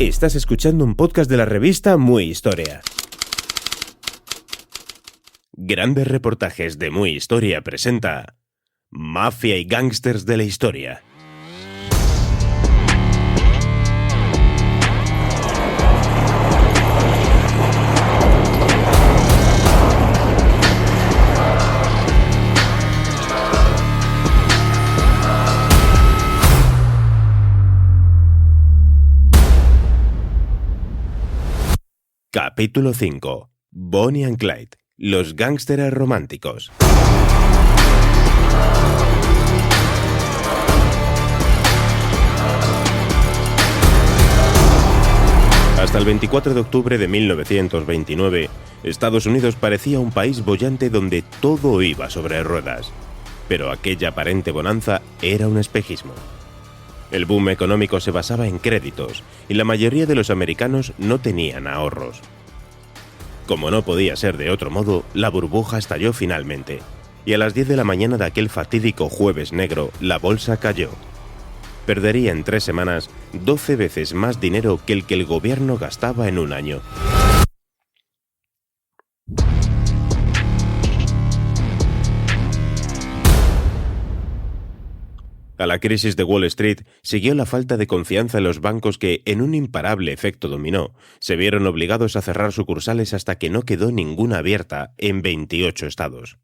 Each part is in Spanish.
Estás escuchando un podcast de la revista Muy Historia. Grandes reportajes de Muy Historia presenta Mafia y gángsters de la historia. Capítulo 5. Bonnie and Clyde, los gángsteres románticos. Hasta el 24 de octubre de 1929, Estados Unidos parecía un país boyante donde todo iba sobre ruedas. Pero aquella aparente bonanza era un espejismo. El boom económico se basaba en créditos y la mayoría de los americanos no tenían ahorros. Como no podía ser de otro modo, la burbuja estalló finalmente, y a las 10 de la mañana de aquel fatídico jueves negro, la bolsa cayó. Perdería en 3 semanas 12 veces más dinero que el gobierno gastaba en un año. A la crisis de Wall Street siguió la falta de confianza en los bancos que, en un imparable efecto dominó, se vieron obligados a cerrar sucursales hasta que no quedó ninguna abierta en 28 estados.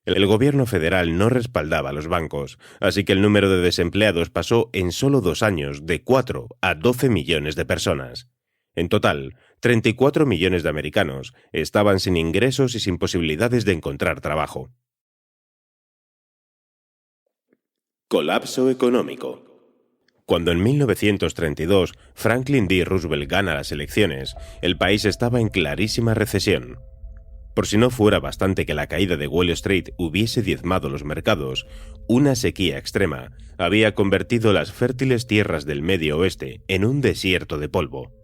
El gobierno federal no respaldaba a los bancos, así que el número de desempleados pasó en solo 2 años de 4 a 12 millones de personas. En total, 34 millones de americanos estaban sin ingresos y sin posibilidades de encontrar trabajo. Colapso económico. Cuando en 1932 Franklin D. Roosevelt gana las elecciones, el país estaba en clarísima recesión. Por si no fuera bastante que la caída de Wall Street hubiese diezmado los mercados, una sequía extrema había convertido las fértiles tierras del Medio Oeste en un desierto de polvo.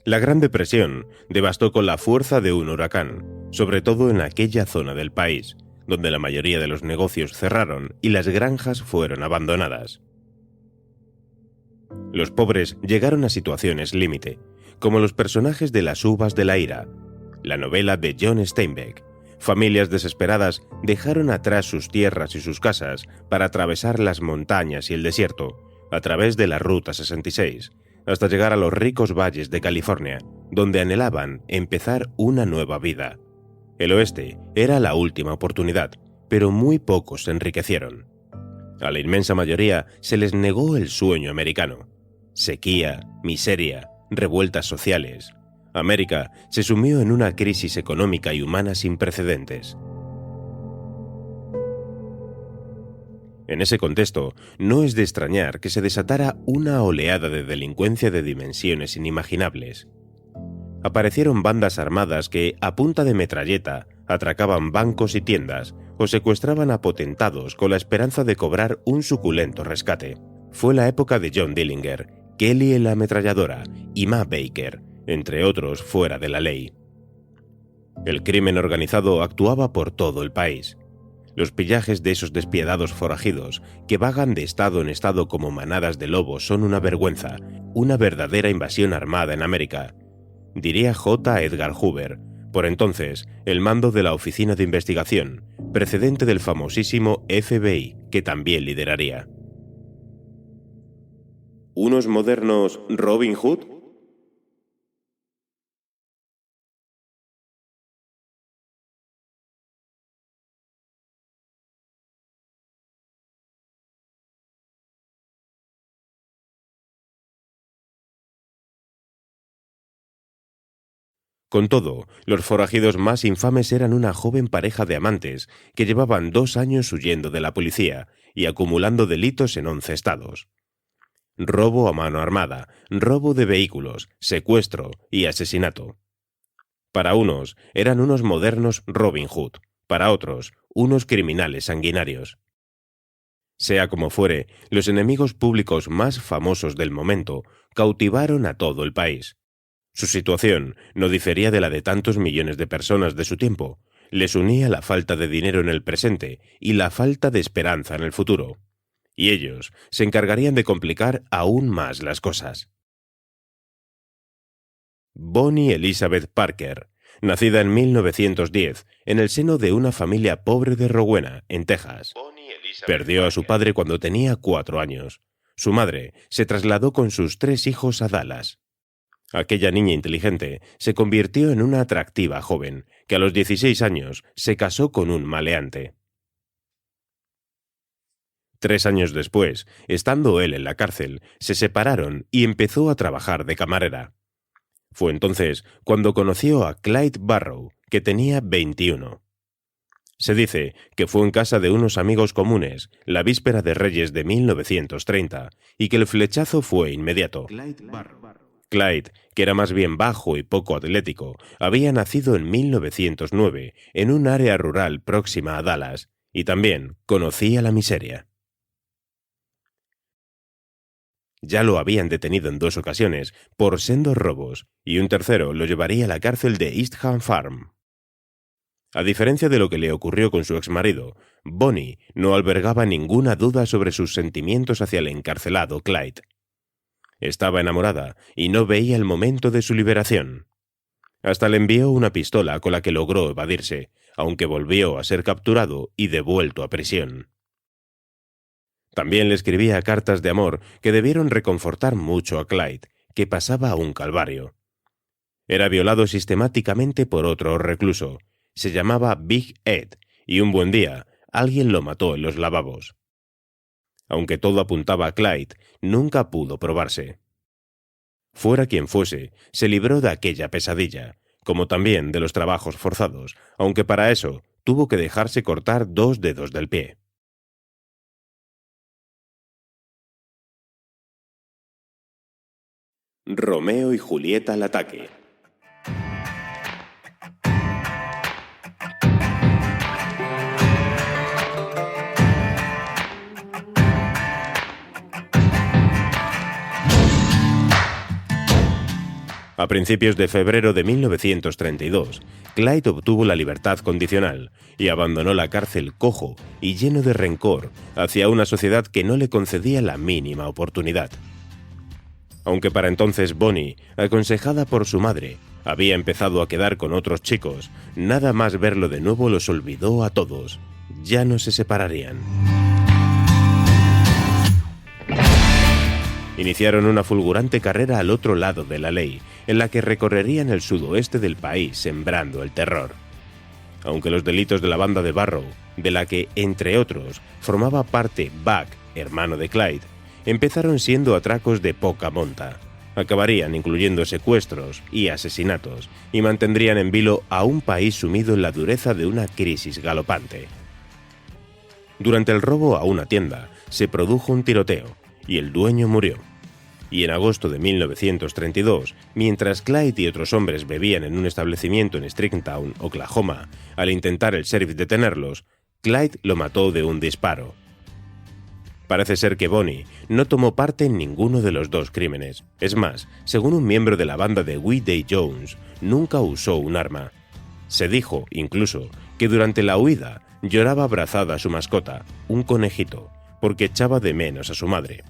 La Gran Depresión devastó con la fuerza de un huracán, sobre todo en aquella zona del país, donde la mayoría de los negocios cerraron y las granjas fueron abandonadas. Los pobres llegaron a situaciones límite, como los personajes de Las uvas de la ira, la novela de John Steinbeck. Familias desesperadas dejaron atrás sus tierras y sus casas para atravesar las montañas y el desierto, a través de la Ruta 66, hasta llegar a los ricos valles de California, donde anhelaban empezar una nueva vida. El oeste era la última oportunidad, pero muy pocos se enriquecieron. A la inmensa mayoría se les negó el sueño americano. Sequía, miseria, revueltas sociales. América se sumió en una crisis económica y humana sin precedentes. En ese contexto, no es de extrañar que se desatara una oleada de delincuencia de dimensiones inimaginables. Aparecieron bandas armadas que, a punta de metralleta, atracaban bancos y tiendas o secuestraban a potentados con la esperanza de cobrar un suculento rescate. Fue la época de John Dillinger, Kelly la ametralladora y Ma Baker, entre otros fuera de la ley. El crimen organizado actuaba por todo el país. Los pillajes de esos despiadados forajidos que vagan de estado en estado como manadas de lobos son una vergüenza, una verdadera invasión armada en América, diría J. Edgar Hoover, por entonces el mando de la Oficina de Investigación, precedente del famosísimo FBI, que también lideraría. ¿Unos modernos Robin Hood? Con todo, los forajidos más infames eran una joven pareja de amantes que llevaban 2 años huyendo de la policía y acumulando delitos en 11 estados. Robo a mano armada, robo de vehículos, secuestro y asesinato. Para unos eran unos modernos Robin Hood, para otros unos criminales sanguinarios. Sea como fuere, los enemigos públicos más famosos del momento cautivaron a todo el país. Su situación no difería de la de tantos millones de personas de su tiempo, Les unía la falta de dinero en el presente y la falta de esperanza en el futuro. Y ellos se encargarían de complicar aún más las cosas. Bonnie Elizabeth Parker, nacida en 1910 en el seno de una familia pobre de Rowena, en Texas. Perdió a su padre cuando tenía 4 años. Su madre se trasladó con sus 3 hijos a Dallas. Aquella niña inteligente se convirtió en una atractiva joven, que a los 16 años se casó con un maleante. 3 años después, estando él en la cárcel, se separaron y empezó a trabajar de camarera. Fue entonces cuando conoció a Clyde Barrow, que tenía 21. Se dice que fue en casa de unos amigos comunes la víspera de Reyes de 1930 y que el flechazo fue inmediato. Clyde, que era más bien bajo y poco atlético, había nacido en 1909 en un área rural próxima a Dallas y también conocía la miseria. Ya lo habían detenido en 2 ocasiones por sendos robos y un tercero lo llevaría a la cárcel de Eastham Farm. A diferencia de lo que le ocurrió con su exmarido, Bonnie no albergaba ninguna duda sobre sus sentimientos hacia el encarcelado Clyde. Estaba enamorada y no veía el momento de su liberación. Hasta le envió una pistola con la que logró evadirse, aunque volvió a ser capturado y devuelto a prisión. También le escribía cartas de amor que debieron reconfortar mucho a Clyde, que pasaba un calvario. Era violado sistemáticamente por otro recluso. Se llamaba Big Ed, y un buen día alguien lo mató en los lavabos. Aunque todo apuntaba a Clyde, nunca pudo probarse. Fuera quien fuese, se libró de aquella pesadilla, como también de los trabajos forzados, aunque para eso tuvo que dejarse cortar 2 dedos del pie. Romeo y Julieta al ataque. A principios de febrero de 1932, Clyde obtuvo la libertad condicional y abandonó la cárcel cojo y lleno de rencor hacia una sociedad que no le concedía la mínima oportunidad. Aunque para entonces Bonnie, aconsejada por su madre, había empezado a quedar con otros chicos, nada más verlo de nuevo los olvidó a todos. Ya no se separarían. Iniciaron una fulgurante carrera al otro lado de la ley, en la que recorrerían el sudoeste del país sembrando el terror. Aunque los delitos de la banda de Barrow, de la que, entre otros, formaba parte Buck, hermano de Clyde, empezaron siendo atracos de poca monta. Acabarían incluyendo secuestros y asesinatos, y mantendrían en vilo a un país sumido en la dureza de una crisis galopante. Durante el robo a una tienda, se produjo un tiroteo, y el dueño murió. Y en agosto de 1932, mientras Clyde y otros hombres bebían en un establecimiento en Stringtown, Oklahoma, al intentar el sheriff detenerlos, Clyde lo mató de un disparo. Parece ser que Bonnie no tomó parte en ninguno de los 2 crímenes. Es más, según un miembro de la banda de Weeday Jones, nunca usó un arma. Se dijo, incluso, que durante la huida lloraba abrazada a su mascota, un conejito, porque echaba de menos a su madre,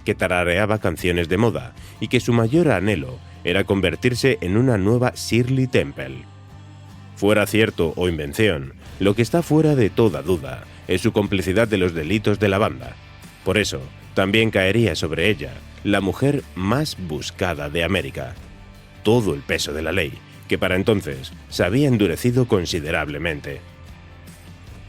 que tarareaba canciones de moda y que su mayor anhelo era convertirse en una nueva Shirley Temple. Fuera cierto o invención, lo que está fuera de toda duda es su complicidad de los delitos de la banda. Por eso, también caería sobre ella la mujer más buscada de América. Todo el peso de la ley, que para entonces se había endurecido considerablemente.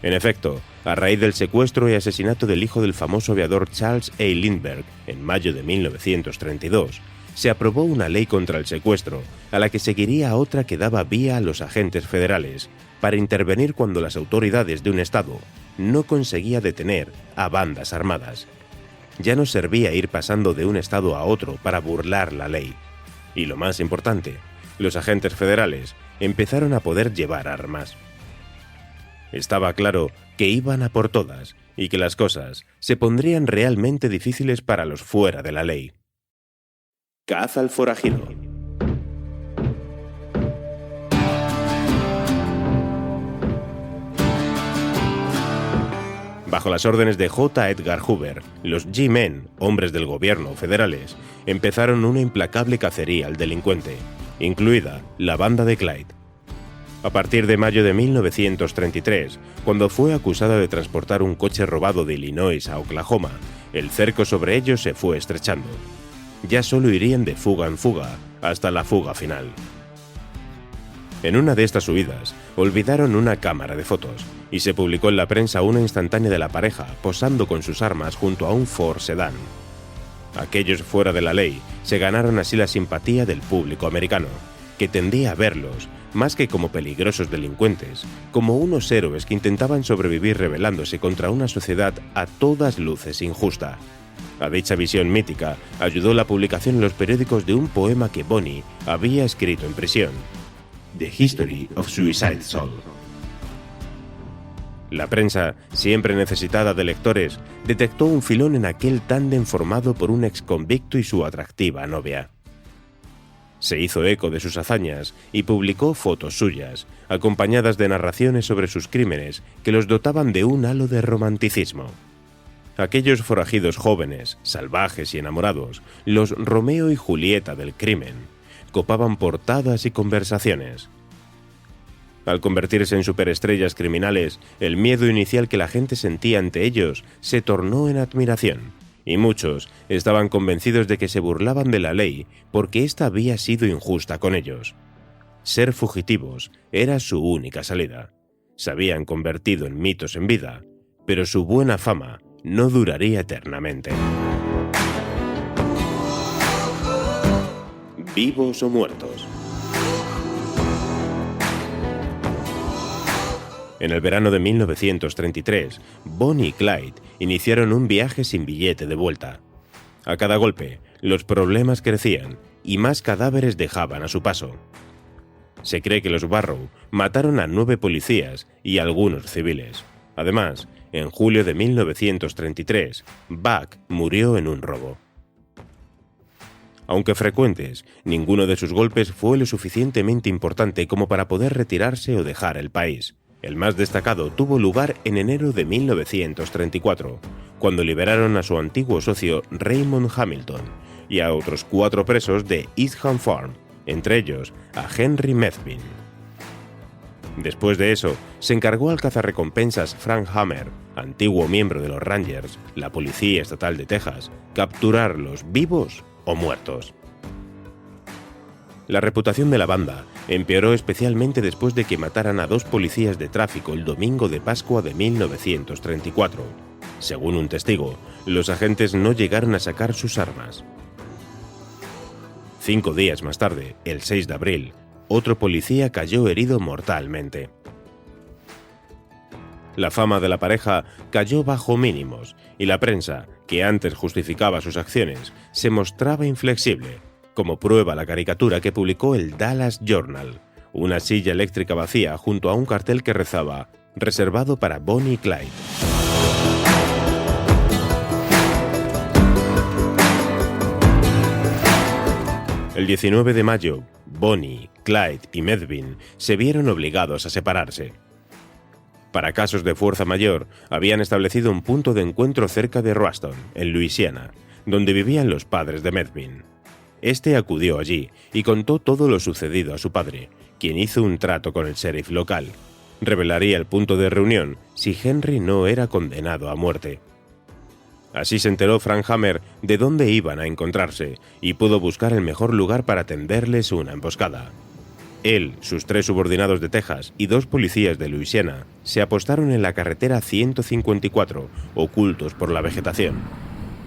En efecto, a raíz del secuestro y asesinato del hijo del famoso aviador Charles A. Lindbergh en mayo de 1932, se aprobó una ley contra el secuestro, a la que seguiría otra que daba vía a los agentes federales para intervenir cuando las autoridades de un estado no conseguía detener a bandas armadas. Ya no servía ir pasando de un estado a otro para burlar la ley. Y lo más importante, los agentes federales empezaron a poder llevar armas. Estaba claro que iban a por todas y que las cosas se pondrían realmente difíciles para los fuera de la ley. Caza al forajido. Bajo las órdenes de J. Edgar Hoover, los G-Men, hombres del gobierno federales, empezaron una implacable cacería al delincuente, incluida la banda de Clyde. A partir de mayo de 1933, cuando fue acusada de transportar un coche robado de Illinois a Oklahoma, el cerco sobre ellos se fue estrechando. Ya solo irían de fuga en fuga, hasta la fuga final. En una de estas huidas, olvidaron una cámara de fotos, y se publicó en la prensa una instantánea de la pareja posando con sus armas junto a un Ford sedán. Aquellos fuera de la ley se ganaron así la simpatía del público americano, que tendía a verlos, más que como peligrosos delincuentes, como unos héroes que intentaban sobrevivir rebelándose contra una sociedad a todas luces injusta. A dicha visión mítica ayudó la publicación en los periódicos de un poema que Bonnie había escrito en prisión, The History of Suicide Soul. La prensa, siempre necesitada de lectores, detectó un filón en aquel tándem formado por un exconvicto y su atractiva novia. Se hizo eco de sus hazañas y publicó fotos suyas, acompañadas de narraciones sobre sus crímenes que los dotaban de un halo de romanticismo. Aquellos forajidos jóvenes, salvajes y enamorados, los Romeo y Julieta del crimen, copaban portadas y conversaciones. Al convertirse en superestrellas criminales, el miedo inicial que la gente sentía ante ellos se tornó en admiración, y muchos estaban convencidos de que se burlaban de la ley porque ésta había sido injusta con ellos. Ser fugitivos era su única salida. Se habían convertido en mitos en vida, pero su buena fama no duraría eternamente. ¿Vivos o muertos? En el verano de 1933, Bonnie y Clyde iniciaron un viaje sin billete de vuelta. A cada golpe, los problemas crecían y más cadáveres dejaban a su paso. Se cree que los Barrow mataron a 9 policías y algunos civiles. Además, en julio de 1933, Buck murió en un robo. Aunque frecuentes, ninguno de sus golpes fue lo suficientemente importante como para poder retirarse o dejar el país. El más destacado tuvo lugar en enero de 1934, cuando liberaron a su antiguo socio Raymond Hamilton y a otros 4 presos de Eastham Farm, entre ellos a Henry Methvin. Después de eso, se encargó al cazarrecompensas Frank Hammer, antiguo miembro de los Rangers, la Policía Estatal de Texas, capturarlos vivos o muertos. La reputación de la banda empeoró especialmente después de que mataran a 2 policías de tráfico el domingo de Pascua de 1934. Según un testigo, los agentes no llegaron a sacar sus armas. 5 días más tarde, el 6 de abril, otro policía cayó herido mortalmente. La fama de la pareja cayó bajo mínimos y la prensa, que antes justificaba sus acciones, se mostraba inflexible, como prueba la caricatura que publicó el Dallas Journal, una silla eléctrica vacía junto a un cartel que rezaba «Reservado para Bonnie y Clyde». El 19 de mayo, Bonnie, Clyde y Methvin se vieron obligados a separarse. Para casos de fuerza mayor, habían establecido un punto de encuentro cerca de Ruston, en Luisiana, donde vivían los padres de Methvin. Este acudió allí y contó todo lo sucedido a su padre, quien hizo un trato con el sheriff local. Revelaría el punto de reunión si Henry no era condenado a muerte. Así se enteró Frank Hammer de dónde iban a encontrarse y pudo buscar el mejor lugar para tenderles una emboscada. Él, sus 3 subordinados de Texas y 2 policías de Luisiana se apostaron en la carretera 154, ocultos por la vegetación.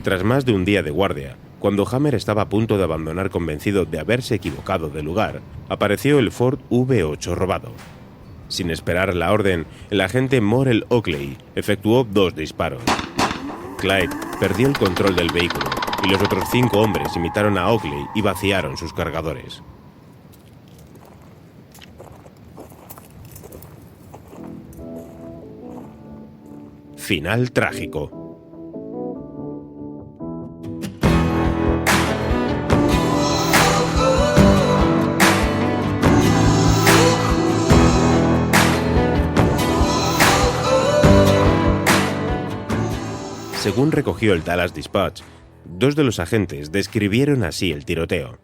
Tras más de un día de guardia, cuando Hammer estaba a punto de abandonar convencido de haberse equivocado de lugar, apareció el Ford V8 robado. Sin esperar la orden, el agente Morel Oakley efectuó 2 disparos. Clyde perdió el control del vehículo y los otros 5 hombres imitaron a Oakley y vaciaron sus cargadores. Final trágico. Según recogió el Dallas Dispatch, 2 de los agentes describieron así el tiroteo.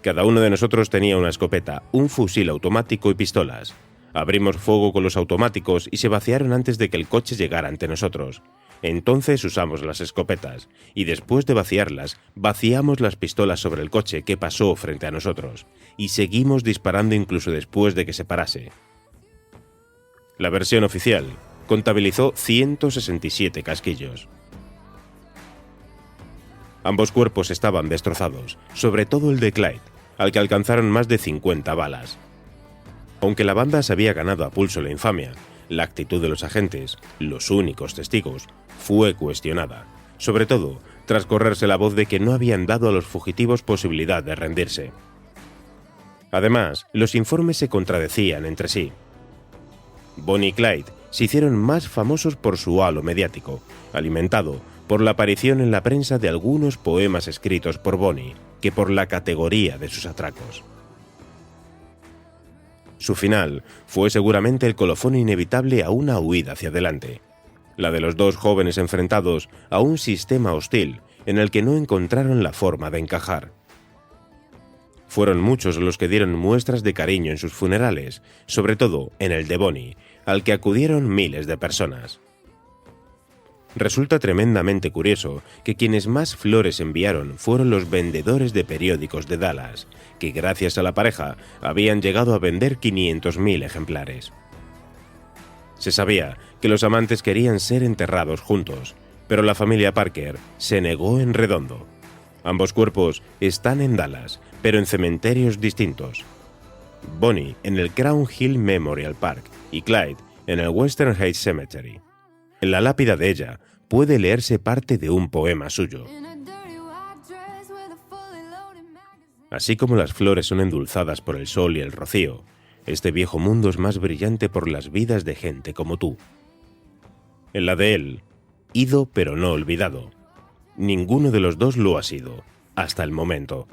Cada uno de nosotros tenía una escopeta, un fusil automático y pistolas. Abrimos fuego con los automáticos y se vaciaron antes de que el coche llegara ante nosotros. Entonces usamos las escopetas, y después de vaciarlas, vaciamos las pistolas sobre el coche que pasó frente a nosotros, y seguimos disparando incluso después de que se parase. La versión oficial contabilizó 167 casquillos. Ambos cuerpos estaban destrozados, sobre todo el de Clyde, al que alcanzaron más de 50 balas. Aunque la banda se había ganado a pulso la infamia, la actitud de los agentes, los únicos testigos, fue cuestionada, sobre todo tras correrse la voz de que no habían dado a los fugitivos posibilidad de rendirse. Además, los informes se contradecían entre sí. Bonnie y Clyde se hicieron más famosos por su halo mediático, alimentado por la aparición en la prensa de algunos poemas escritos por Bonnie, que por la categoría de sus atracos. Su final fue seguramente el colofón inevitable a una huida hacia adelante, la de los 2 jóvenes enfrentados a un sistema hostil en el que no encontraron la forma de encajar. Fueron muchos los que dieron muestras de cariño en sus funerales, sobre todo en el de Bonnie, al que acudieron miles de personas. Resulta tremendamente curioso que quienes más flores enviaron fueron los vendedores de periódicos de Dallas, que gracias a la pareja habían llegado a vender 500.000 ejemplares. Se sabía que los amantes querían ser enterrados juntos, pero la familia Parker se negó en redondo. Ambos cuerpos están en Dallas, pero en cementerios distintos. Bonnie en el Crown Hill Memorial Park y Clyde en el Western Heights Cemetery. En la lápida de ella puede leerse parte de un poema suyo. Así como las flores son endulzadas por el sol y el rocío, este viejo mundo es más brillante por las vidas de gente como tú. En la de él, ido pero no olvidado. Ninguno de los 2 lo ha sido, hasta el momento.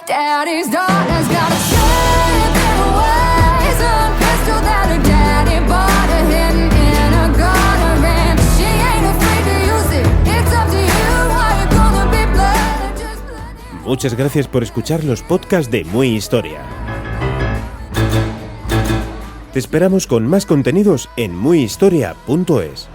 Daddy's daughter's got a shade in ways, a pistol that her daddy bought her hidden in a gutter, and she ain't afraid to use it. It's up to you how you're gonna be blood, just blood. Muchas gracias por escuchar los podcasts de Muy Historia. Te esperamos con más contenidos en muyhistoria.es.